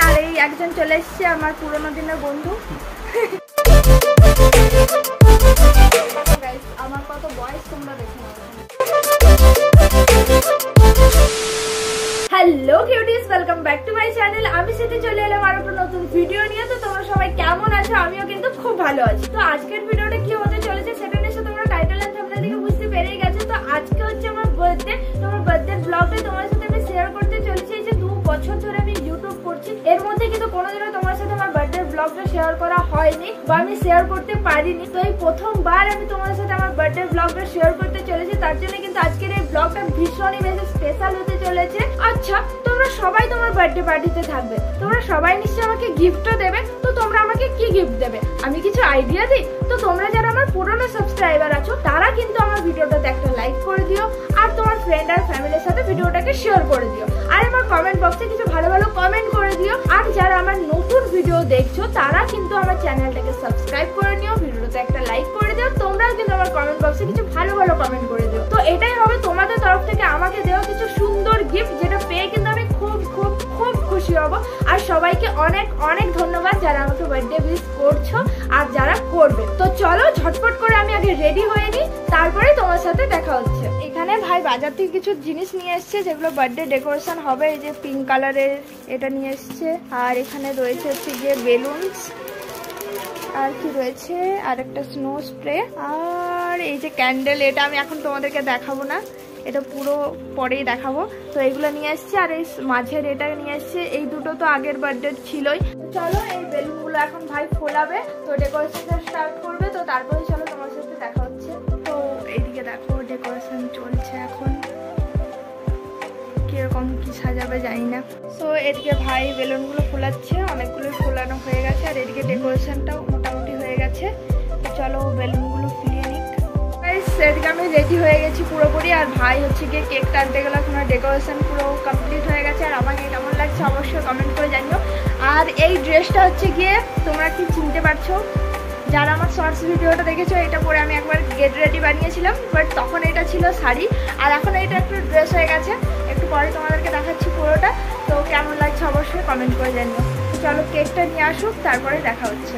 আর এই একজন চলে এসছে আমার পুরোনো দিনের বন্ধু। আমার কত বয়স তোমরা দেখে নাও। Hello cuties, welcome back to my channel. আমি সেটা চলে এলাম আর একটা নতুন ভিডিও নিয়ে। তো তোমরা সবাই কেমন আছো? আমিও কিন্তু খুব ভালো আছি। তো আজকের ভিডিওটা কি হতে চলেছে সেটা নিয়ে তোমরা টাইটেল এন্ড থাম্বনেল দেখে বুঝতে পেরেই গেছো। তো আজকে হচ্ছে আমার বার্থডে। তোমার বার্থডে ব্লগটা তোমার সাথে আমি শেয়ার করতে চলেছি। এই যে 2 বছর ধরে আমি ইউটিউব করছি, এর মধ্যে কিন্তু কোনোদিনও তোমার সাথে আমার বার্থডে ব্লগটা শেয়ার করা হয়নি বা আমি শেয়ার করতে পারিনি। তো এই প্রথমবার আমি তোমার সাথে আমার বার্থডে ব্লগটা শেয়ার করতে চলেছি। তার জন্য কিন্তু আজকের এই ব্লগটা ভীষণই বেশি স্পেশাল হতে চলেছে। আচ্ছা, তোমরা সবাই তোমার বার্থডে পার্টিতে থাকবে, তোমরা সবাই নিশ্চয়ই আমাকে গিফটও দেবে। তো তোমরা আমাকে কি গিফট দেবে আমি কিছু আইডিয়া দিই। তো তোমরা যারা আমার পুরনো সাবস্ক্রাইবার আছো তারা কিন্তু আমার ভিডিওটাতে একটা লাইক করে দিও, আর তোমার ফ্রেন্ড আর ফ্যামিলির সাথে ভিডিওটাকে শেয়ার করে দিও, আর আমার কমেন্ট বক্সে কিছু ভালো ভালো কমেন্ট করে দিও। আর যারা আমার নতুন ভিডিও দেখছো তারা কিন্তু আমার চ্যানেলটাকে সাবস্ক্রাইব করে নিও, ভিডিওতে একটা লাইক করে দিও। তোমরাও কিন্তু আমার কমেন্ট বক্সে কিছু ভালো ভালো কমেন্ট করে দিও। তো এটাই হবে তোমাদের তরফ থেকে আমাকে দেওয়া কিছু সুন্দর গিফট, যেটা পেয়ে কিন্তু আমি খুব খুব খুব খুশি হব। আর সবাইকে অনেক অনেক ধন্যবাদ যারা আমাকে বার্থডে উইশ করছো আর যারা করবে। তো চলো ঝটপট করে আমি আগে রেডি হয়ে নিই, তারপরে তোমার সাথে দেখা হচ্ছে। এখানে ভাই বাজার থেকে কিছু জিনিস নিয়ে এসছে যেগুলো বার্থডে ডেকোরেশন হবে। এই যে পিঙ্ক কালারের এটা নিয়ে এসছে, আর এখানে রয়েছে হচ্ছে গিয়ে বেলুনস, আর কি রয়েছে আর একটা স্নো স্প্রে, আর এই যে ক্যান্ডেল। এটা আমি এখন তোমাদেরকে দেখাবো না, এটা পুরো পরেই দেখাবো। তো এগুলো নিয়ে এসছে, আর এই মাঝের এটা নিয়ে এসছে। এই দুটো তো আগের বার্থডে ছিলই। চলো এই বেলুনগুলো এখন ভাই ফোলাবে, তো ডেকোরেশন স্টার্ট করবে। তো তারপরে চলো তোমার সাথে দেখা হচ্ছে। তো এইদিকে দেখো ডেকোরেশন চলছে এখন, কিরকম কি সাজাবে জানি না। সো এদিকে ভাই বেলুনগুলো ফোলাচ্ছে, অনেকগুলো ফোলানো হয়ে গেছে, আর এদিকে ডেকোরেশনটাও মোটামুটি হয়ে গেছে। তো চলো বেলুনগুলো ফুলিয়ে নিক। এদিকে আমি রেডি হয়ে গেছি পুরোপুরি, আর ভাই হচ্ছে গিয়ে কেক কাটতে গেলে এখন ডেকোরেশন পুরো কমপ্লিট হয়ে গেছে। আর আমাকে কেমন লাগছে অবশ্যই কমেন্ট করে জানিও। আর এই ড্রেসটা হচ্ছে গিয়ে তোমরা কি চিনতে পারছো? যারা আমার শর্টস ভিডিওটা দেখেছো, এটা পরে আমি একবার গেট রেডি বানিয়েছিলাম, বাট তখন এটা ছিল শাড়ি, আর এখন এটা একটু ড্রেস হয়ে গেছে। একটু পরে তোমাদেরকে দেখাচ্ছি পুরোটা। তো কেমন লাগছে অবশ্যই কমেন্ট করে জানিও। তো চলো কেকটা নিয়ে আসুক, তারপরে দেখা হচ্ছে।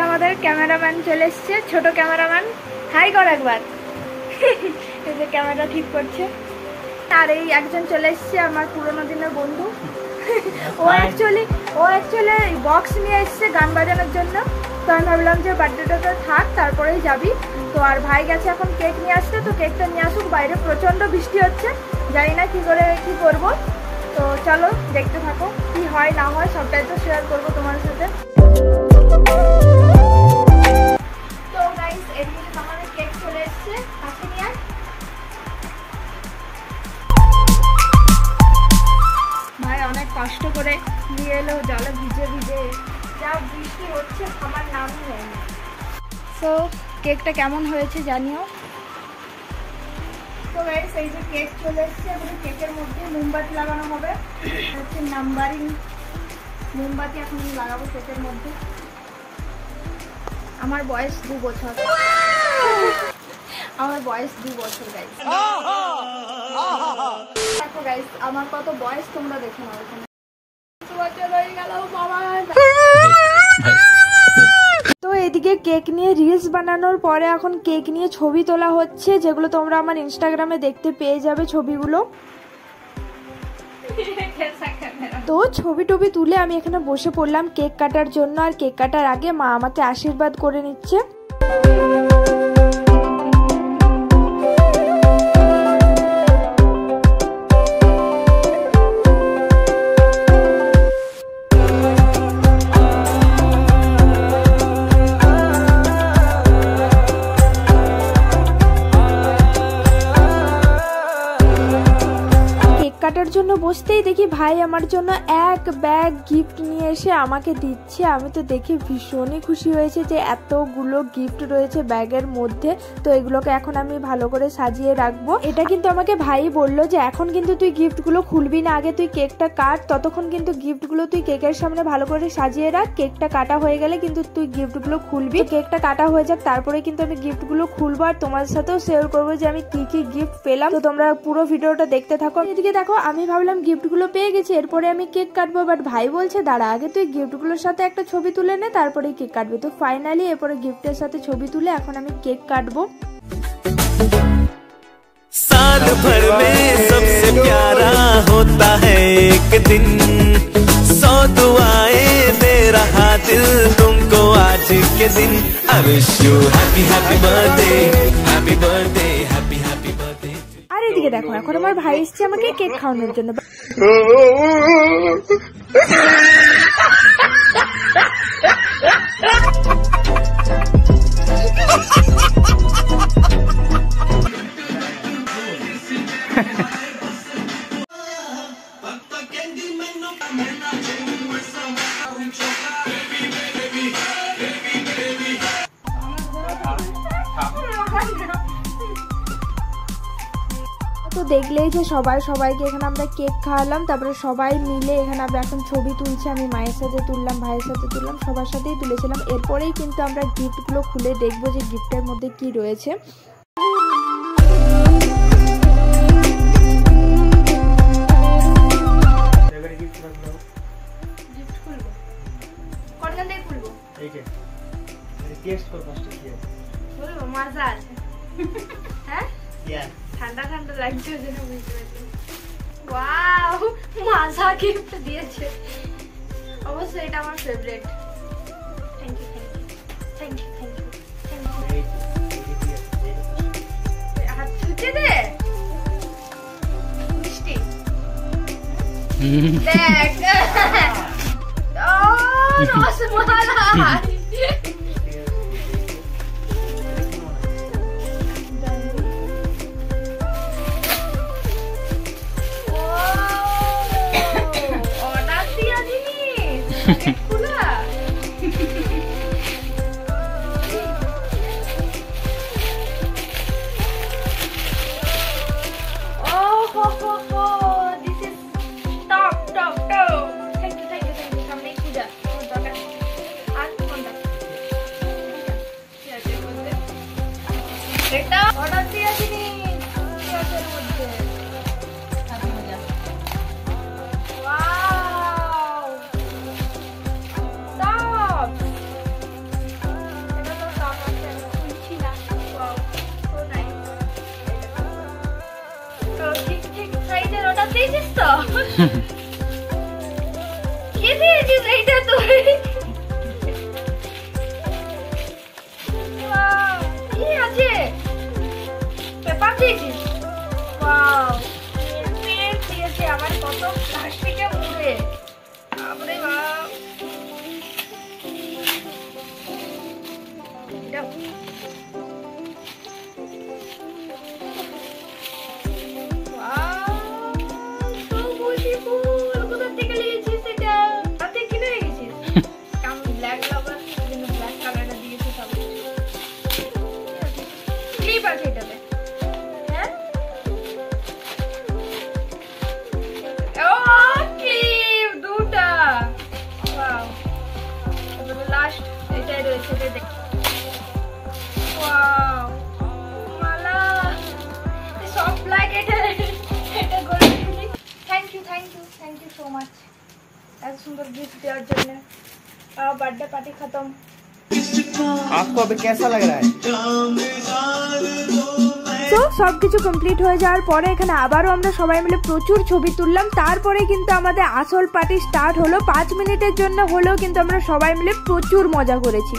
আমাদের ক্যামেরাম্যান চলে এসছে, ছোট ক্যামেরাম্যান। হাই কর একবার। এই যে ক্যামেরা ঠিক করছে। আর এই একজন চলে এসছে আমার পুরোনো দিনের বন্ধু। ও অ্যাকচুয়ালি বক্স নিয়ে এসছে গান বাজানোর জন্য। তো আমি ভাবলাম যে বার্থডেটা থাক, তারপরেই যাবি। তো আর ভাই গেছে এখন কেক নিয়ে আসতে। তো কেকটা নিয়ে আসুক, বাইরে প্রচন্ড বৃষ্টি হচ্ছে, জানি না কি করে কি করব। তো চলো দেখতে থাকো, কি হয় না হয় সবটাই তো শেয়ার করবো তোমার সাথে। তো গাইস এদিকে আমাদের কেক চলে এসছে, কাছে নিয়ে আয়। ভাই অনেক কষ্ট করে নিয়ে এলো, জলে ভিজে ভিজে, যা বৃষ্টি হচ্ছে আমার নামই হয়নি। তো কেকটা কেমন হয়েছে জানিও। তো গাইস এই যে কেক চলে এসছে, এখন কেকের মধ্যে মোমবাতি লাগানো হবে। হচ্ছে নাম্বারিং মোমবাতি এখন লাগাবো কেকের মধ্যে। আমার বয়স 2 বছর। আমার বয়স 2 বছর গাইস। দেখো গাইস আমার কত বয়স তোমরা দেখে নাও। এখানে 2 বছর হয়ে গেল বাবা। তো এদিকে কেক নিয়ে রিলস বানানোর পরে এখন কেক নিয়ে ছবি তোলা হচ্ছে, যেগুলো তোমরা আমার ইনস্টাগ্রামে দেখতে পেয়ে যাবে ছবিগুলো। তো ছবি টবি তুলে আমি এখানে বসে পড়লাম কেক কাটার জন্য। আর কেক কাটার আগে মা আমাকে আশীর্বাদ করে নিচ্ছে। কাটার জন্য বসতেই দেখি ভাই আমার জন্য এক ব্যাগ গিফট নিয়ে এসে আমাকে দিচ্ছে। আমি তো দেখে ভীষণই খুশি হয়েছে যে এতগুলো গিফট রয়েছে ব্যাগের মধ্যে। তো এগুলোকে এখন আমি ভালো করে সাজিয়ে রাখবো। এটা কিন্তু আমাকে ভাই বললো যে এখন কিন্তু তুই গিফটগুলো খুলবি না, আগে তুই কেকটা কাট, ততক্ষণ কিন্তু গিফটগুলো তুই কেকের সামনে ভালো করে সাজিয়ে রাখ। কেকটা কাটা হয়ে গেলে কিন্তু তুই গিফটগুলো খুলবি। কেকটা কাটা হয়ে যাক, তারপরে কিন্তু আমি গিফটগুলো খুলবো আর তোমার সাথেও শেয়ার করবো যে আমি কি কি গিফট পেলাম। তো তোমরা পুরো ভিডিওটা দেখতে থাকো। এদিকে দেখো আমি ভাবলাম গিফটগুলো পেয়ে গেছি, এরপরে আমি কেক কাটবো, বাট ভাই বলছে দাঁড়া আগে তুই গিফটগুলোর সাথে একটা ছবি তুলে নে তারপরে কেক কাটবি। তো ফাইনালি এরপরে গিফটের সাথে ছবি তুলে এখন আমি কেক কাটবো। साल भर में सबसे प्यारा होता है एक दिन, 100 दुआएं दे रहा दिल तुमको आज के दिन। I wish you happy happy birthday, happy birthday, happy happy birthday। আর এদিকে দেখো এখন আমার ভাই এসছে আমাকে কেক খাওয়ানোর জন্য। তো দেখলেই যে সবাইকে এখানে আমরা কেক খাওয়ালাম, তারপরে সবাই মিলে এখানে আমরা এখন ছবি তুলছি। আমি মায়ের সাথে তুললাম, ভাইয়ের সাথে তুললাম, সবার সাথেই তুলেছিলাম। এরপরেই কিন্তু আমরা গিফটগুলো খুলে দেখবো যে গিফটের মধ্যে কি রয়েছে। ঠান্ডা ঠান্ডা লাগছে, ওয়াও মাজা গিফট দিয়েছে। অবশ্যই এটা আমার favourite. Thank you thank you thank you thank you. হাত ছুঁচে দে মিষ্টি দেখ। ও রসমালাই। এটা অর্ডার দিয়েছি কেকের মধ্যে। ওয়াও টপ, এটা তো টপ আছে খুলছি না। Wow so nice. তো ঠিক ঠিক সাইজের অর্ডার দিয়েছিস তো? কি দিয়েছিস এইটা তুই? আমার কত প্লাস্টিকে মুড়ে আপনি কোথা থেকে নিয়েছিস? এটা হাতে কিনে রেখেছিস? আমি ব্ল্যাক লাভার, ব্ল্যাক কালারটা দিয়েছি। সব ক্লিপ আছে এটাতে। थैंक यू सो मच एत सुंदर गिफ्ट देওয়ার জন্য। बर्थडे पार्टी खत्म। आपको अभी कैसा लग रहा है? তো সবকিছু কমপ্লিট হয়ে যাওয়ার পরে এখানে আবারও আমরা সবাই মিলে প্রচুর ছবি তুললাম। তারপরে কিন্তু আমাদের আসল পার্টি স্টার্ট হলো। 5 মিনিটের জন্য হলেও কিন্তু আমরা সবাই মিলে প্রচুর মজা করেছি।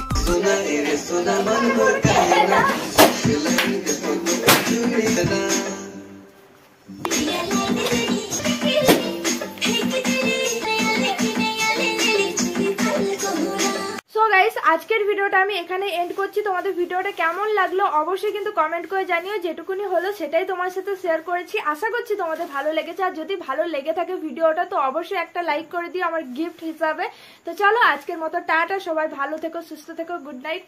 গাইস, আজকের ভিডিওটা আমি এখানে এন্ড করছি। তোমাদের ভিডিওটা কেমন লাগলো অবশ্যই কিন্তু কমেন্ট করে জানিও। যেটুকুনি হলো সেটাই তোমার সাথে শেয়ার করেছি। আশা করছি তোমাদের ভালো লেগেছে। আর যদি ভালো লেগে থাকে ভিডিওটা তো অবশ্যই একটা লাইক করে দিও আমার গিফট হিসাবে। তো চলো আজকের মতো টাটা, সবাই ভালো থেকো, সুস্থ থেকো, good night,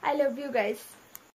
I love you guys.